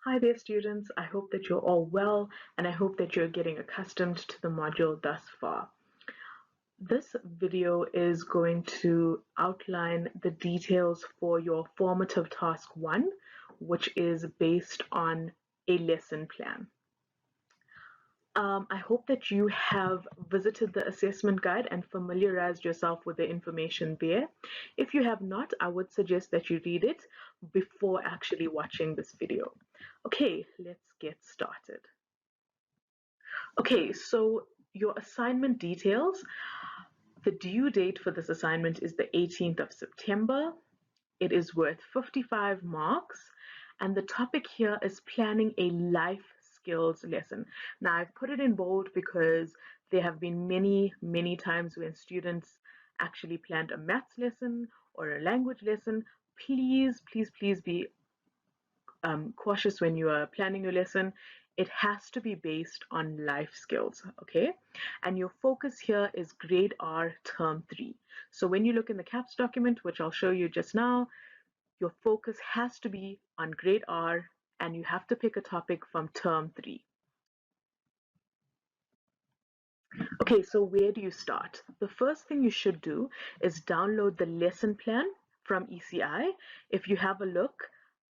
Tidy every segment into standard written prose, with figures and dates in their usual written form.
Hi there, students. I hope that you're all well, and I hope that you're getting accustomed to the module thus far. This video is going to outline the details for your formative task 1, which is based on a lesson plan. I hope that you have visited the assessment guide and familiarized yourself with the information there. If you have not, I would suggest that you read it before actually watching this video. Okay, let's get started. Okay, so your assignment details. The due date for this assignment is the 18th of September. It is worth 55 marks, and the topic here is planning a life skills lesson. Now, I've put it in bold because there have been many times when students actually planned a maths lesson or a language lesson. Please be cautious when you are planning your lesson. It has to be based on life skills, okay? And your focus here is grade R term 3. So when you look in the CAPS document, which I'll show you just now, your focus has to be on grade R and you have to pick a topic from term 3. Okay, so where do you start? The first thing you should do is download the lesson plan from ECI. If you have a look,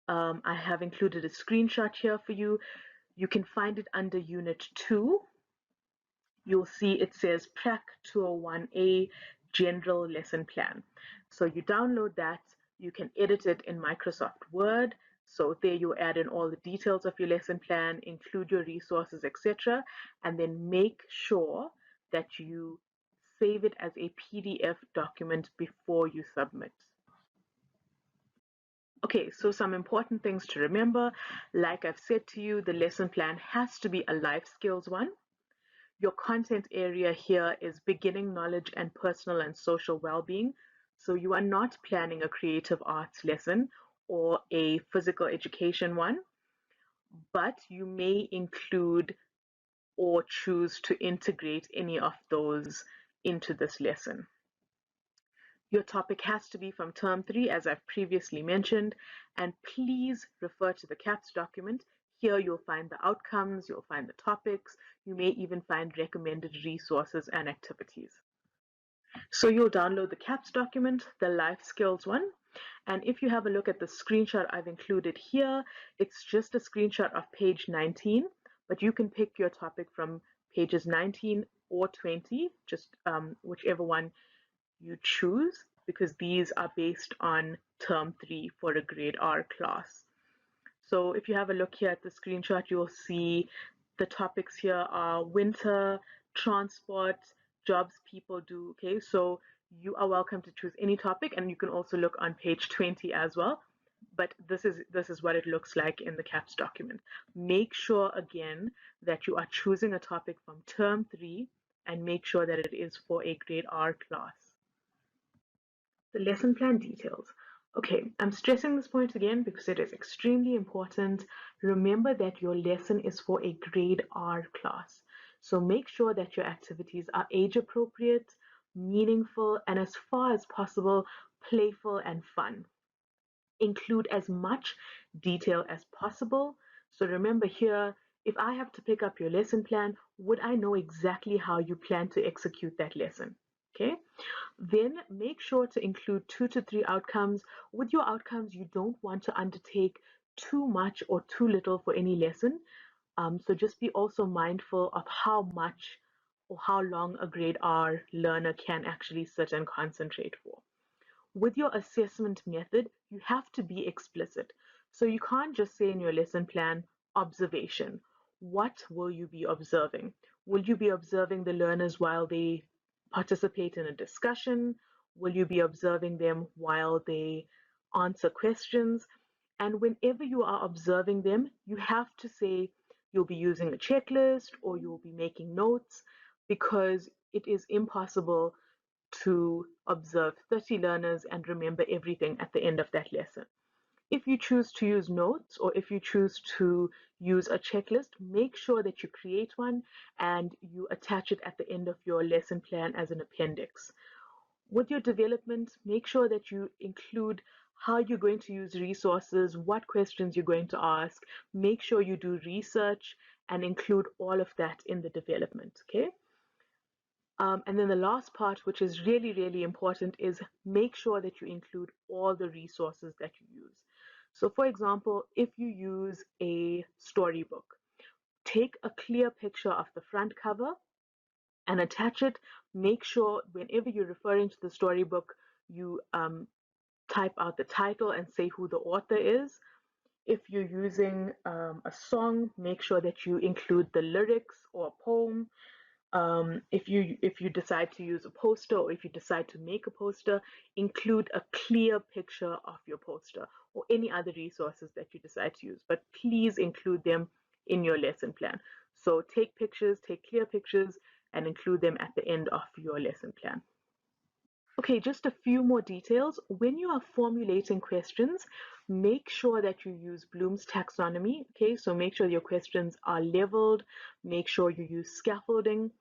I have included a screenshot here for you. You can find it under Unit 2. You'll see it says Prac 201A General Lesson Plan. So you download that. You can edit it in Microsoft Word. So there you add in all the details of your lesson plan, include your resources, etc. And then make sure that you save it as a PDF document before you submit. Okay, so some important things to remember. Like I've said to you, the lesson plan has to be a life skills one. Your content area here is beginning knowledge and personal and social well-being. So you are not planning a creative arts lesson or a physical education one, but you may include or choose to integrate any of those into this lesson. Your topic has to be from term 3, as I've previously mentioned, and please refer to the CAPS document. Here you'll find the outcomes, you'll find the topics, you may even find recommended resources and activities. So you'll download the CAPS document, the life skills one, and if you have a look at the screenshot I've included here, it's just a screenshot of page 19, but you can pick your topic from pages 19 or 20, just whichever one you choose, because these are based on term 3 for a grade R class. So if you have a look here at the screenshot, you'll see the topics here are winter, transport, jobs people do. Okay, so you are welcome to choose any topic, and you can also look on page 20 as well. But this is what it looks like in the CAPS document. Make sure again that you are choosing a topic from term 3 and make sure that it is for a grade R class. The lesson plan details. Okay, I'm stressing this point again because it is extremely important. Remember that your lesson is for a grade R class. So make sure that your activities are age appropriate, meaningful, and as far as possible, playful and fun. Include as much detail as possible. So remember here, if I have to pick up your lesson plan, would I know exactly how you plan to execute that lesson? Okay, then make sure to include 2 to 3 outcomes. With your outcomes, you don't want to undertake too much or too little for any lesson. So just be also mindful of how much or how long a grade R learner can actually sit and concentrate for. With your assessment method, you have to be explicit. So you can't just say in your lesson plan, observation. What will you be observing? Will you be observing the learners while they participate in a discussion? Will you be observing them while they answer questions? And whenever you are observing them, you have to say you'll be using a checklist or you'll be making notes, because it is impossible to observe 30 learners and remember everything at the end of that lesson. If you choose to use notes or if you choose to use a checklist, make sure that you create one and you attach it at the end of your lesson plan as an appendix. With your development, make sure that you include how you're going to use resources, what questions you're going to ask. Make sure you do research and include all of that in the development, okay? And then the last part, which is really, really important, is make sure that you include all the resources that you use. So, for example, if you use a storybook, take a clear picture of the front cover and attach it. Make sure whenever you're referring to the storybook, you type out the title and say who the author is. If you're using a song, make sure that you include the lyrics or poem. If you decide to use a poster, or if you decide to make a poster, include a clear picture of your poster or any other resources that you decide to use. But please include them in your lesson plan. So take pictures, take clear pictures, and include them at the end of your lesson plan. Okay, just a few more details. When you are formulating questions, make sure that you use Bloom's taxonomy. Okay, so make sure your questions are leveled, make sure you use scaffolding.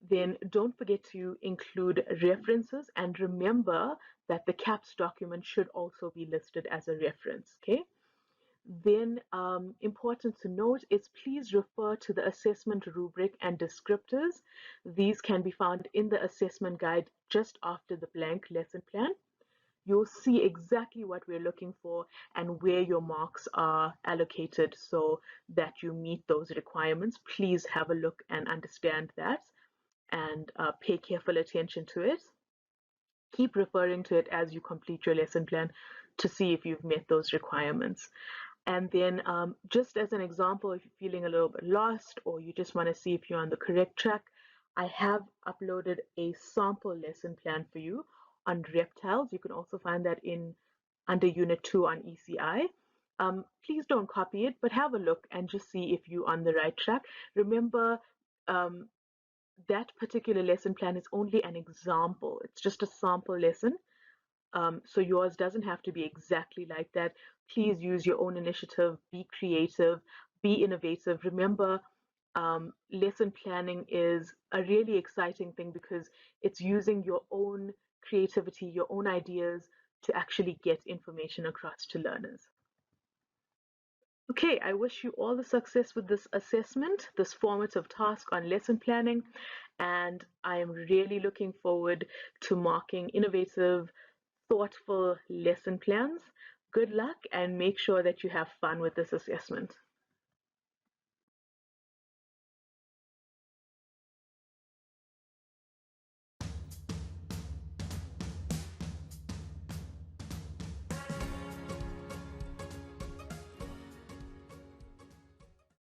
Then don't forget to include references, and remember that the CAPS document should also be listed as a reference. Okay. Then important to note is please refer to the assessment rubric and descriptors. These can be found in the assessment guide just after the blank lesson plan. You'll see exactly what we're looking for and where your marks are allocated so that you meet those requirements. Please have a look and understand that and pay careful attention to it. Keep referring to it as you complete your lesson plan to see if you've met those requirements. And then just as an example, if you're feeling a little bit lost or you just want to see if you're on the correct track, I have uploaded a sample lesson plan for you on reptiles. You can also find that in under Unit 2 on ECI. Please don't copy it, but have a look and just see if you're on the right track. Remember, um, that particular lesson plan is only an example. It's just a sample lesson. So yours doesn't have to be exactly like that. Please use your own initiative, be creative, be innovative. Remember, lesson planning is a really exciting thing because it's using your own creativity, your own ideas to actually get information across to learners. Okay, I wish you all the success with this assessment, this formative task on lesson planning, and I am really looking forward to marking innovative, thoughtful lesson plans. Good luck and make sure that you have fun with this assessment.